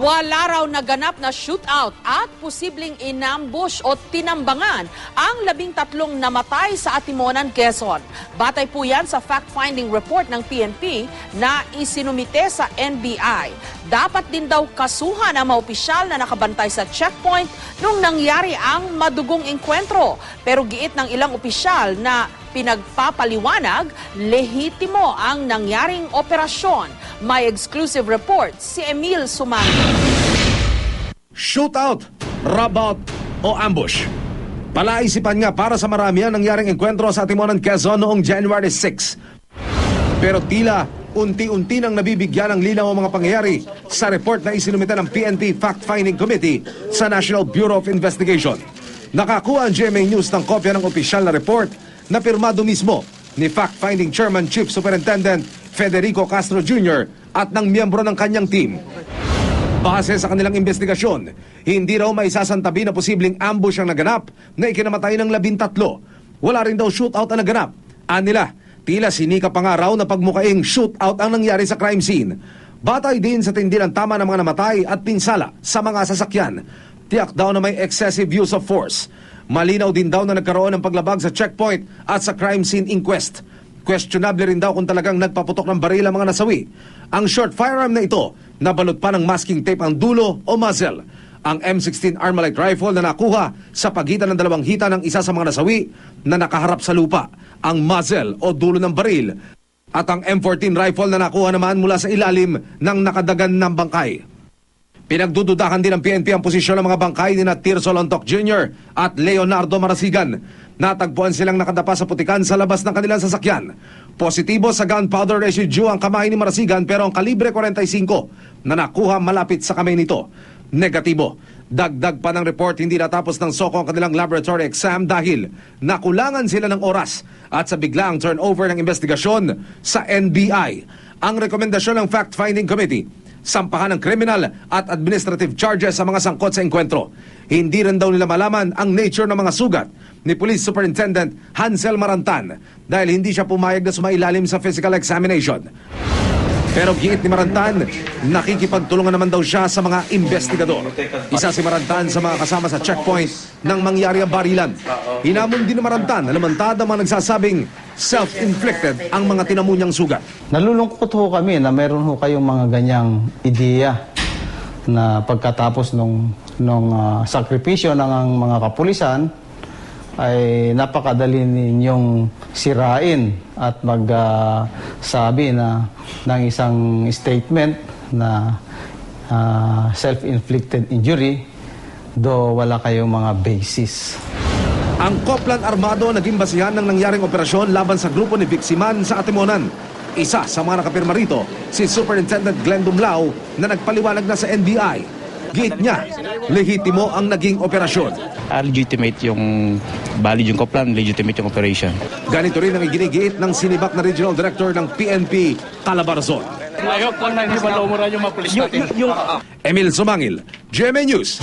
Wala raw naganap na shootout at posibleng inambush o tinambangan ang 13 namatay sa Atimonan, Quezon. Batay po yan sa fact-finding report ng PNP na isinumite sa NBI. Dapat din daw kasuhan ang mga opisyal na nakabantay sa checkpoint nung nangyari ang madugong engkwentro. Pero giit ng ilang opisyal na pinagpapaliwanag, lehitimo ang nangyaring operasyon. May exclusive report si Emil Sumangil. Shootout, rabout o ambush. Palaisipan nga para sa marami ang nangyaring engkwentro sa Atimonan, Quezon noong January 6. Pero tila unti-unti nang nabibigyan ng linaw ang mga pangyayari sa report na isinumita ng PNP Fact-Finding Committee sa National Bureau of Investigation. Nakakuha ang GMA News ng kopya ng opisyal na report na pirmado mismo ni Fact-Finding Chairman Chief Superintendent Federico Castro Jr. at ng miyembro ng kanyang team. Base sa kanilang investigasyon, hindi raw may sasantabi na posibleng ambush ang naganap na ikinamatay ng 13. Wala rin daw shootout ang naganap. Anila, tila sinika pa nga raw na pagmukaing shootout ang nangyari sa crime scene. Batay din sa tindi ng tama ng mga namatay at pinsala sa mga sasakyan. Tiyak daw na may excessive use of force. Malinaw din daw na nagkaroon ng paglabag sa checkpoint at sa crime scene inquest. Questionable rin daw kung talagang nagpaputok ng baril ang mga nasawi. Ang short firearm na ito, nabalot pa ng masking tape ang dulo o muzzle. Ang M16 Armalite rifle na nakuha sa pagitan ng dalawang hita ng isa sa mga nasawi na nakaharap sa lupa. Ang muzzle o dulo ng baril. At ang M14 rifle na nakuha naman mula sa ilalim ng nakadagan ng bangkay. Pinagdududahan din ng PNP ang posisyon ng mga bangkay ni Tirso Lontoc Jr. at Leonardo Marasigan. Natagpuan silang nakadapa sa putikan sa labas ng kanilang sasakyan. Positibo sa gunpowder residue ang kamay ni Marasigan pero ang kalibre 45 na nakuha malapit sa kamay nito, negatibo. Dagdag pa ng report, hindi natapos ng soko ang kanilang laboratory exam dahil nakulangan sila ng oras at sa biglaang turnover ng investigasyon sa NBI. Ang rekomendasyon ng Fact-Finding Committee, sampahan ng criminal at administrative charges sa mga sangkot sa engkwentro. Hindi rin daw nila malaman ang nature ng mga sugat ni Police Superintendent Hansel Marantan dahil hindi siya pumayag na sumailalim sa physical examination. Pero giit ni Marantan, nakikipagtulungan naman daw siya sa mga investigador. Isa si Marantan sa mga kasama sa checkpoint nang mangyari ang barilan. Hinamon din ni Marantan na lamantada mga nagsasabing self-inflicted ang mga tinamo niyang sugat. Nalulungkot ho kami na meron ho kayong mga ganyang ideya na pagkatapos nung sakripisyo ng mga kapulisan ay napakadali ninyong sirain at magsabi na ng isang statement na self-inflicted injury do wala kayong mga basis. Ang Koplan Armado naging basihan ng nangyaring operasyon laban sa grupo ni Viximan sa Atimonan. Isa sa mga nakapirma rito, si Superintendent Glenn Dumlao na nagpaliwanag na sa NBI. Giit niya, lehitimo ang naging operasyon. Legitimate yung valid yung Koplan, legitimate yung operation. Ganito rin ang iginigiit ng sinibak na Regional Director ng PNP, Calabarzon. I hope po na hindi malumuran yung mga pulis natin. Emil Sumangil, GMA News.